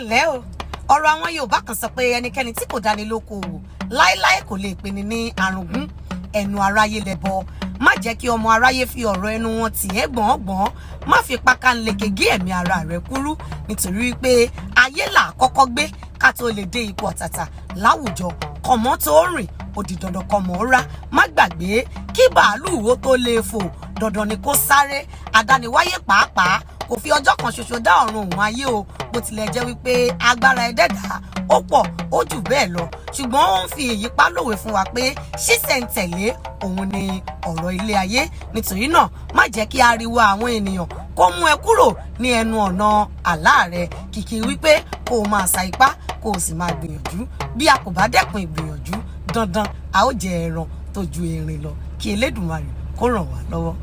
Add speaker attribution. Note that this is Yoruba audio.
Speaker 1: ǹlẹ́ o ọ̀rọ̀ àwọn Yorùbá kan sọ pé ẹnikẹ́ni tí kò dáni lókoòwò láéláé kò lè pinni ní àrùngún ẹnu aráyé lẹbọ má jẹ́ kí ọmọ aráyé fi ọ̀rọ̀ ẹnu wọn tì ẹ́ gbọ̀ngbọ̀n má fi pákánleke gé ẹ̀mí ara rẹ̀ kúrú nítorí pé ayé là kọ́kọ́ gbé ká tó lè dé ipò ọ̀tàtà láwùjọ kọ̀mọ́ tó rìn ó di dandan kọ̀mọ́ rá má gbàgbé kí bàálù wo tó lè fò dandan ni kó sáré àdániwáyé pàápàá kò fi ọjọ́ kan ṣoṣo dá ọ̀run òun ayé o bó tilẹ̀ jẹ́ wípé agbára ẹ̀dẹ́dà ó pọ̀ ó jù bẹ́ẹ̀ lọ ṣùgbọ́n ó ń fi èyí pa lówe fún wa pé ṣísẹ̀ntẹ̀lé òun ni ọ̀rọ̀ ilé ayé nítorí náà má jẹ́ kí ariwo àwọn ènìyàn kó mú ẹ kúrò ní ẹnu ọ̀nà àlá rẹ kìkì wípé kó o máa sa ipá kó o sì máa gbìyànjú bí a kò bá dẹ́kun ìgbìyànjú dandan a ó jẹ ẹran tó ju erin lọ kí Elédùmarè kó ràn wá lọ́wọ́.